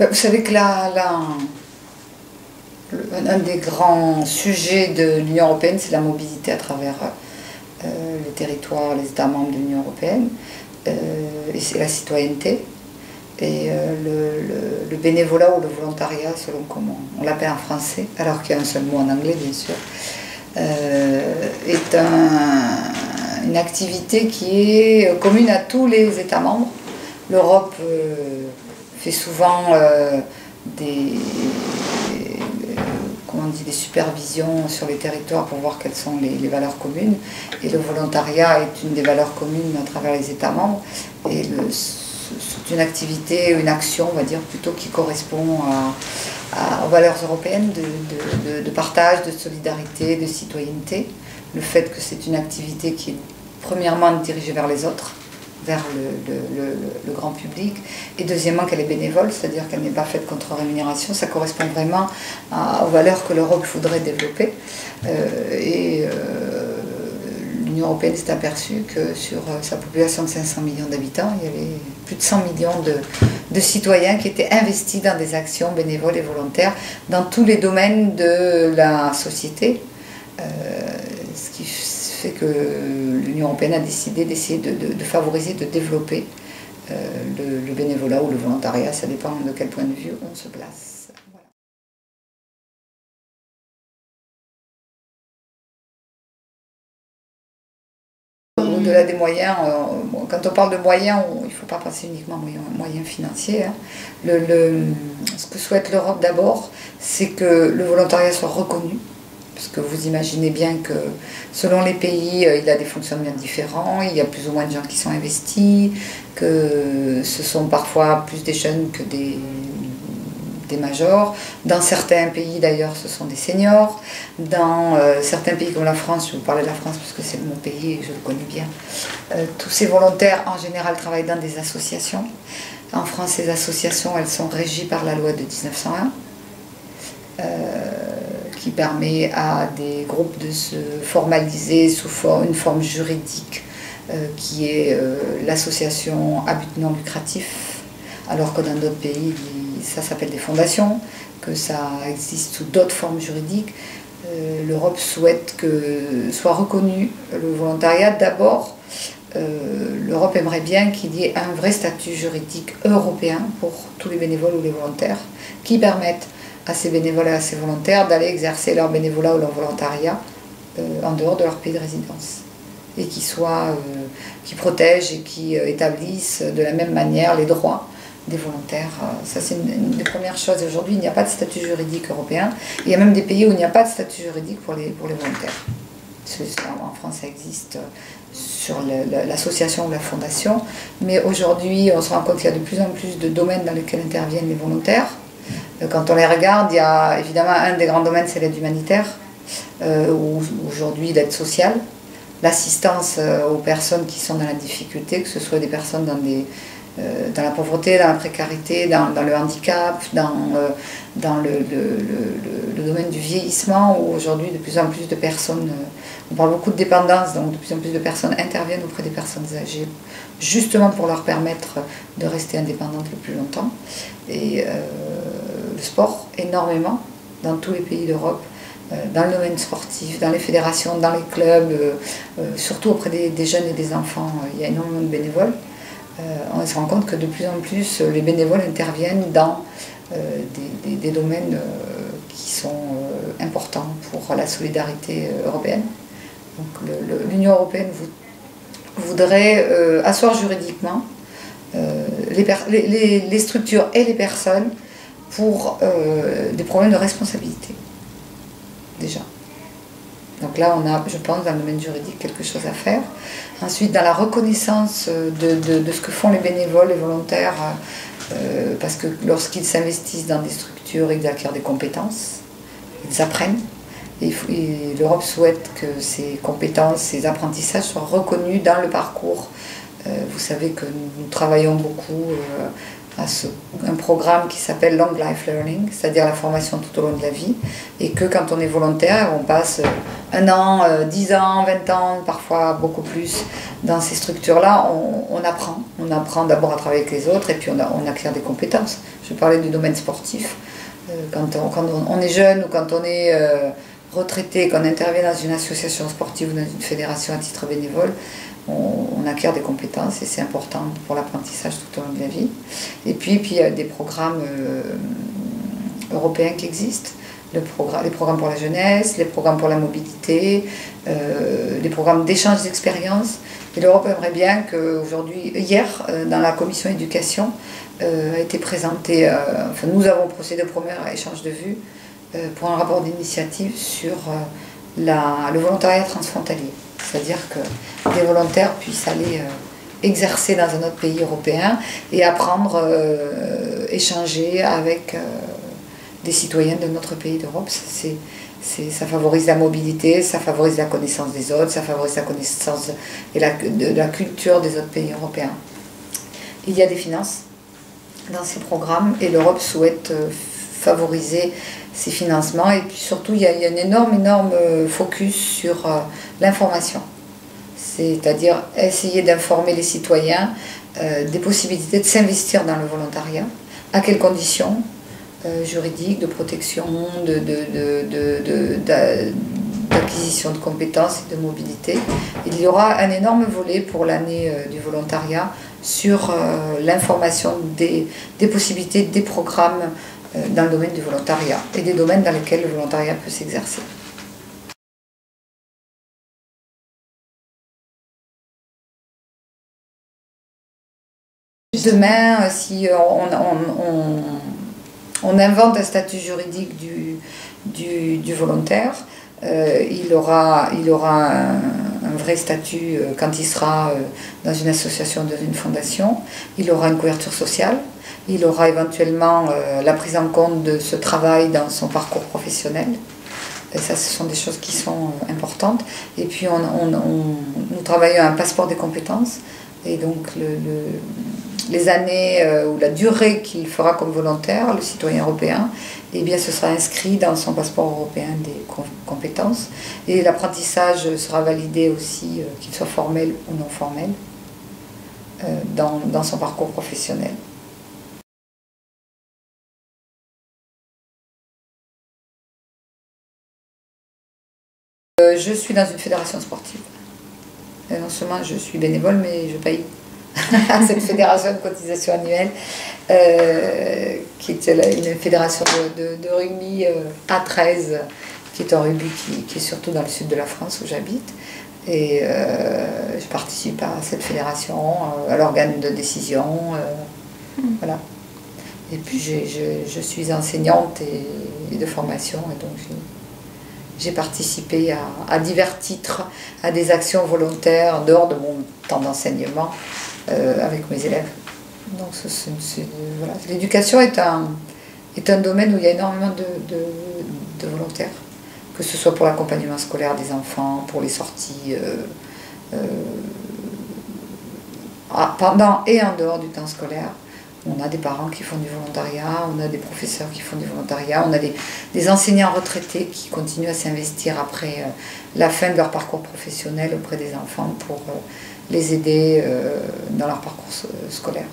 Vous savez que un des grands sujets de l'Union européenne, c'est la mobilité à travers les territoires, les États membres de l'Union européenne, et c'est la citoyenneté. Et le bénévolat ou le volontariat, selon comment on l'appelle en français, alors qu'il y a un seul mot en anglais bien sûr, est une activité qui est commune à tous les États membres. L'Europe fait souvent des supervisions sur les territoires pour voir quelles sont les valeurs communes. Et le volontariat est une des valeurs communes à travers les États membres. Et c'est une activité, une action, on va dire, plutôt qui correspond aux valeurs européennes de partage, de solidarité, de citoyenneté. Le fait que c'est une activité qui est premièrement dirigée vers les autres, vers le grand public, et deuxièmement qu'elle est bénévole, c'est-à-dire qu'elle n'est pas faite contre rémunération. Ça correspond vraiment aux valeurs que l'Europe voudrait développer. L'Union européenne s'est aperçue que sur sa population de 500 millions d'habitants, il y avait plus de 100 millions de citoyens qui étaient investis dans des actions bénévoles et volontaires dans tous les domaines de la société, ce qui fait que l'Union européenne a décidé d'essayer de favoriser, de développer le bénévolat ou le volontariat, ça dépend de quel point de vue on se place. Au-delà des moyens, quand on parle de moyens, il ne faut pas penser uniquement aux moyens financiers. Hein. Ce que souhaite l'Europe d'abord, c'est que le volontariat soit reconnu. Parce que vous imaginez bien que selon les pays, il y a des fonctionnements différents, il y a plus ou moins de gens qui sont investis, que ce sont parfois plus des jeunes que des majors. Dans certains pays d'ailleurs, ce sont des seniors. Dans certains pays comme la France, je vais vous parler de la France parce que c'est mon pays et je le connais bien, tous ces volontaires en général travaillent dans des associations. En France, ces associations, elles sont régies par la loi de 1901. Qui permet à des groupes de se formaliser sous une forme juridique qui est l'association à but non lucratif, alors que dans d'autres pays, ça s'appelle des fondations, que ça existe sous d'autres formes juridiques. L'Europe souhaite que soit reconnu le volontariat. D'abord, l'Europe aimerait bien qu'il y ait un vrai statut juridique européen pour tous les bénévoles ou les volontaires qui permettent à ces bénévoles et à ces volontaires d'aller exercer leur bénévolat ou leur volontariat en dehors de leur pays de résidence et qui protègent et qui établissent de la même manière les droits des volontaires. Ça, c'est une des premières choses. Aujourd'hui, il n'y a pas de statut juridique européen. Il y a même des pays où il n'y a pas de statut juridique pour les volontaires. En France, ça existe sur l'association ou la fondation, mais aujourd'hui, on se rend compte qu'il y a de plus en plus de domaines dans lesquels interviennent les volontaires. Quand on les regarde, il y a évidemment un des grands domaines, c'est l'aide humanitaire, ou aujourd'hui l'aide sociale, l'assistance aux personnes qui sont dans la difficulté, que ce soit des personnes dans la pauvreté, dans la précarité, dans le handicap, dans le domaine du vieillissement, où aujourd'hui de plus en plus de personnes, on parle beaucoup de dépendance, donc de plus en plus de personnes interviennent auprès des personnes âgées, justement pour leur permettre de rester indépendantes le plus longtemps. Et le sport, énormément, dans tous les pays d'Europe, dans le domaine sportif, dans les fédérations, dans les clubs, surtout auprès des jeunes et des enfants, il y a énormément de bénévoles. On se rend compte que de plus en plus, les bénévoles interviennent dans des domaines qui sont importants pour la solidarité européenne. Donc l'Union européenne voudrait asseoir juridiquement les structures et les personnes pour des problèmes de responsabilité, déjà. Donc là, on a, je pense, dans le domaine juridique, quelque chose à faire. Ensuite, dans la reconnaissance de ce que font les bénévoles, les volontaires, parce que lorsqu'ils s'investissent dans des structures, ils acquièrent des compétences, ils apprennent. Et l'Europe souhaite que ces compétences, ces apprentissages soient reconnus dans le parcours. Vous savez que nous travaillons beaucoup à un programme qui s'appelle Long Life Learning, c'est-à-dire la formation tout au long de la vie, et que quand on est volontaire, on passe 1 an, 10 ans, 20 ans, parfois beaucoup plus, dans ces structures-là, on apprend. On apprend d'abord à travailler avec les autres et puis on acquiert des compétences. Je parlais du domaine sportif. Quand on est jeune ou quand on est retraité, qu'on intervient dans une association sportive ou dans une fédération à titre bénévole, on acquiert des compétences et c'est important pour l'apprentissage tout au long de la vie. Et puis il y a des programmes européens qui existent. Les programmes pour la jeunesse, les programmes pour la mobilité, les programmes d'échange d'expériences. Et l'Europe aimerait bien qu'aujourd'hui, hier, dans la commission éducation, a été présenté, enfin nous avons procédé au premier échange de vues pour un rapport d'initiative sur le volontariat transfrontalier. C'est-à-dire que des volontaires puissent aller exercer dans un autre pays européen et apprendre, échanger avec des citoyens de notre pays d'Europe. Ça favorise la mobilité, ça favorise la connaissance des autres, ça favorise la connaissance de la culture des autres pays européens. Il y a des finances dans ces programmes et l'Europe souhaite favoriser ces financements et puis surtout il y a un énorme focus sur l'information. C'est-à-dire essayer d'informer les citoyens des possibilités de s'investir dans le volontariat, à quelles conditions juridiques, de protection, d'acquisition de compétences et de mobilité. Il y aura un énorme volet pour l'année du volontariat sur l'information des possibilités, des programmes dans le domaine du volontariat et des domaines dans lesquels le volontariat peut s'exercer. Demain, si on invente un statut juridique du volontaire, il aura un vrai statut quand il sera dans une association, dans une fondation. Il aura une couverture sociale. Il aura éventuellement la prise en compte de ce travail dans son parcours professionnel. Et ça, ce sont des choses qui sont importantes. Et puis, nous travaillons un passeport des compétences. Et donc, les années ou la durée qu'il fera comme volontaire, le citoyen européen, eh bien, ce sera inscrit dans son passeport européen des compétences. Et l'apprentissage sera validé aussi, qu'il soit formel ou non formel, dans son parcours professionnel. Je suis dans une fédération sportive. Et non seulement je suis bénévole, mais je paye à cette fédération de cotisation annuelle, qui est une fédération de rugby A13, qui est un rugby qui est surtout dans le sud de la France où j'habite. Et je participe à cette fédération, à l'organe de décision. Voilà. Et puis je suis enseignante et de formation, et donc j'ai participé à divers titres, à des actions volontaires en dehors de mon temps d'enseignement avec mes élèves. Donc voilà. L'éducation est un domaine où il y a énormément de volontaires, que ce soit pour l'accompagnement scolaire des enfants, pour les sorties pendant et en dehors du temps scolaire. On a des parents qui font du volontariat, on a des professeurs qui font du volontariat, on a des enseignants retraités qui continuent à s'investir après la fin de leur parcours professionnel auprès des enfants pour les aider dans leur parcours scolaire.